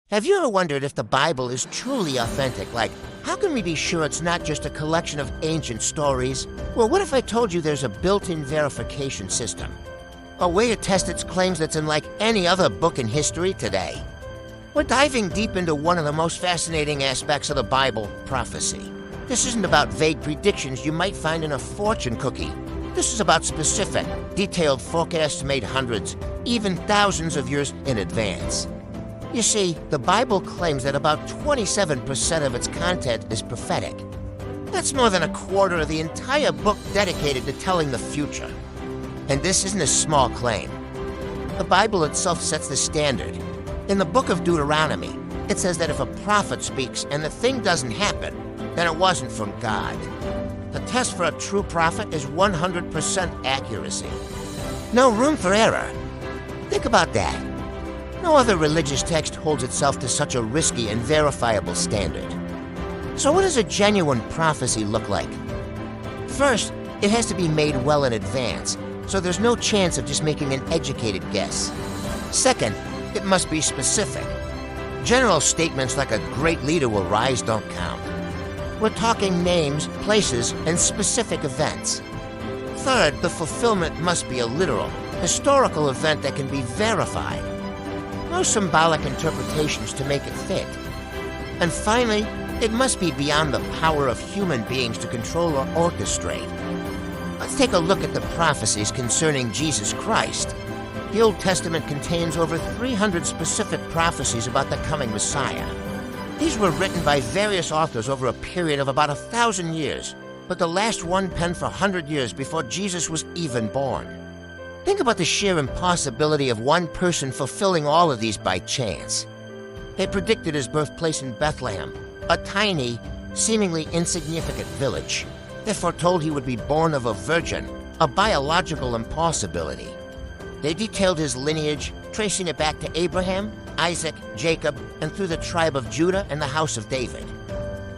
Have you ever wondered if the Bible is truly authentic? Like, how can we be sure it's not just a collection of ancient stories? Well, what if I told you there's a built-in verification system? A way to test its claims that's unlike any other book in history today. We're diving deep into one of the most fascinating aspects of the Bible, prophecy. This isn't about vague predictions you might find in a fortune cookie. This is about specific, detailed forecasts made hundreds, even thousands of years in advance. You see, the Bible claims that about 27% of its content is prophetic. That's more than a quarter of the entire book dedicated to telling the future. And this isn't a small claim. The Bible itself sets the standard. In the book of Deuteronomy, it says that if a prophet speaks and the thing doesn't happen, then it wasn't from God. The test for a true prophet is 100% accuracy. No room for error. Think about that. No other religious text holds itself to such a risky and verifiable standard. So what does a genuine prophecy look like? First, it has to be made well in advance, so there's no chance of just making an educated guess. Second, it must be specific. General statements like a great leader will rise don't count. We're talking names, places, and specific events. Third, the fulfillment must be a literal, historical event that can be verified. No symbolic interpretations to make it fit. And finally, it must be beyond the power of human beings to control or orchestrate. Let's take a look at the prophecies concerning Jesus Christ. The Old Testament contains over 300 specific prophecies about the coming Messiah. These were written by various authors over a period of about 1,000 years, but the last one penned for 100 years before Jesus was even born. Think about the sheer impossibility of one person fulfilling all of these by chance. They predicted his birthplace in Bethlehem, a tiny, seemingly insignificant village. They foretold he would be born of a virgin, a biological impossibility. They detailed his lineage, tracing it back to Abraham, Isaac, Jacob, and through the tribe of Judah and the house of David.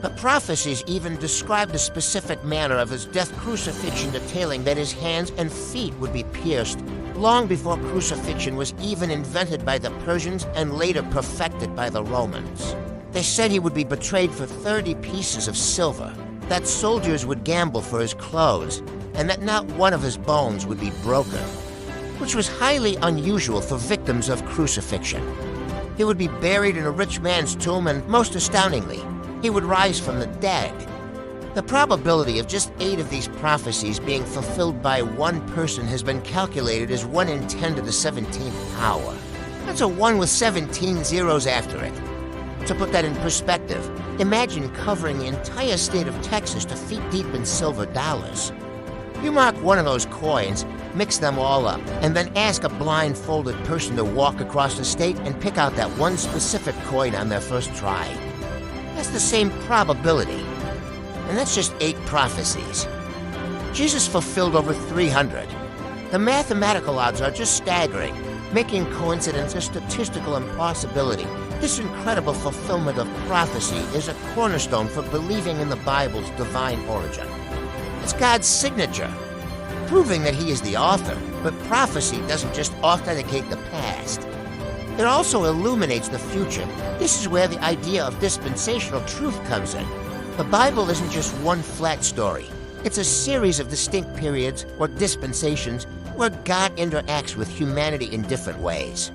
The prophecies even described the specific manner of his death crucifixion, detailing that his hands and feet would be pierced long before crucifixion was even invented by the Persians and later perfected by the Romans. They said he would be betrayed for 30 pieces of silver, that soldiers would gamble for his clothes, and that not one of his bones would be broken, which was highly unusual for victims of crucifixion. He would be buried in a rich man's tomb, and most astoundingly, he would rise from the dead. The probability of just 8 of these prophecies being fulfilled by one person has been calculated as 1 in 10 to the 17th power. That's a 1 with 17 zeros after it. To put that in perspective, imagine covering the entire state of Texas to feet deep in silver dollars. You mark one of those coins, mix them all up, and then ask a blindfolded person to walk across the state and pick out that one specific coin on their first try. That's the same probability. And that's just 8 prophecies. Jesus fulfilled over 300. The mathematical odds are just staggering, making coincidence a statistical impossibility. This incredible fulfillment of prophecy is a cornerstone for believing in the Bible's divine origin. It's God's signature, proving that he is the author. But prophecy doesn't just authenticate the past. It also illuminates the future. This is where the idea of dispensational truth comes in. The Bible isn't just one flat story. It's a series of distinct periods, or dispensations, where God interacts with humanity in different ways.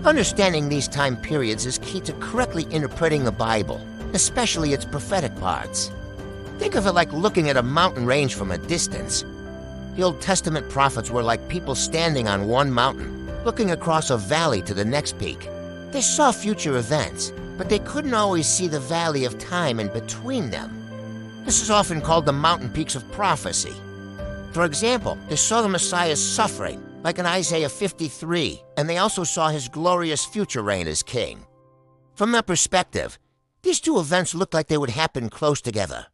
Understanding these time periods is key to correctly interpreting the Bible, especially its prophetic parts. Think of it like looking at a mountain range from a distance. The Old Testament prophets were like people standing on one mountain, looking across a valley to the next peak. They saw future events, but they couldn't always see the valley of time in between them. This is often called the mountain peaks of prophecy. For example, they saw the Messiah's suffering, like in Isaiah 53, and they also saw his glorious future reign as king. From that perspective, these two events looked like they would happen close together.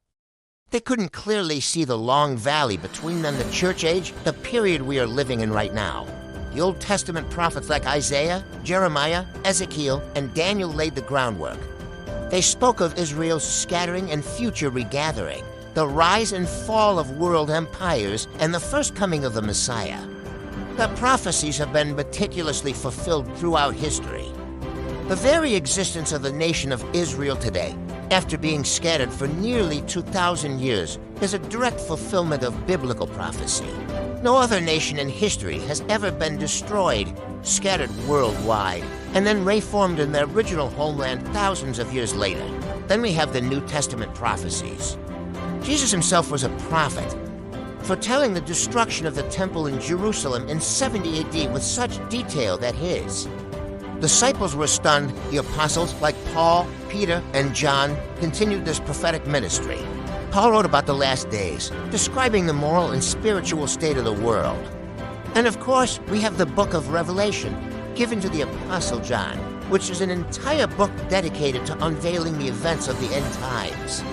They couldn't clearly see the long valley between them, the church age, the period we are living in right now. The Old Testament prophets like Isaiah, Jeremiah, Ezekiel, and Daniel laid the groundwork. They spoke of Israel's scattering and future regathering, the rise and fall of world empires, and the first coming of the Messiah. The prophecies have been meticulously fulfilled throughout history. The very existence of the nation of Israel today, after being scattered for nearly 2,000 years, is a direct fulfillment of biblical prophecy. No other nation in history has ever been destroyed, scattered worldwide, and then reformed in their original homeland thousands of years later. Then we have the New Testament prophecies. Jesus himself was a prophet, foretelling the destruction of the temple in Jerusalem in 70 AD with such detail that his disciples were stunned. The apostles, like Paul, Peter, and John, continued this prophetic ministry. Paul wrote about the last days, describing the moral and spiritual state of the world. And of course, we have the book of Revelation, given to the Apostle John, which is an entire book dedicated to unveiling the events of the end times.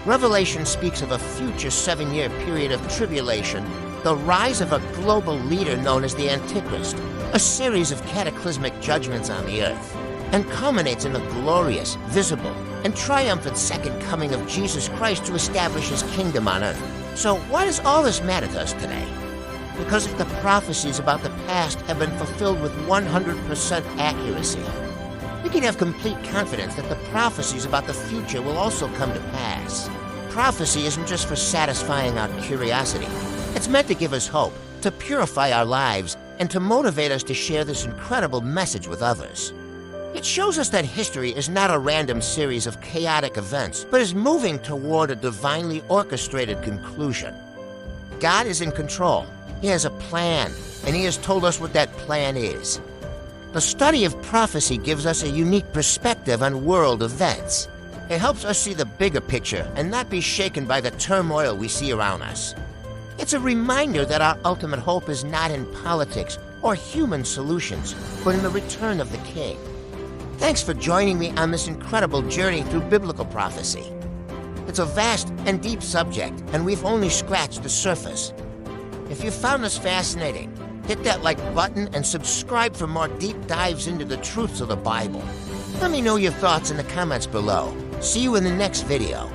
Revelation speaks of a future 7-year period of tribulation, the rise of a global leader known as the Antichrist, a series of cataclysmic judgments on the earth, and culminates in the glorious, visible, and triumphant second coming of Jesus Christ to establish his kingdom on earth. So why does all this matter to us today? Because if the prophecies about the past have been fulfilled with 100% accuracy, we can have complete confidence that the prophecies about the future will also come to pass. Prophecy isn't just for satisfying our curiosity. It's meant to give us hope, to purify our lives, and to motivate us to share this incredible message with others. It shows us that history is not a random series of chaotic events, but is moving toward a divinely orchestrated conclusion. God is in control. He has a plan, and he has told us what that plan is. The study of prophecy gives us a unique perspective on world events. It helps us see the bigger picture and not be shaken by the turmoil we see around us. It's a reminder that our ultimate hope is not in politics or human solutions, but in the return of the King. Thanks for joining me on this incredible journey through biblical prophecy. It's a vast and deep subject, and we've only scratched the surface. If you found this fascinating, hit that like button and subscribe for more deep dives into the truths of the Bible. Let me know your thoughts in the comments below. See you in the next video.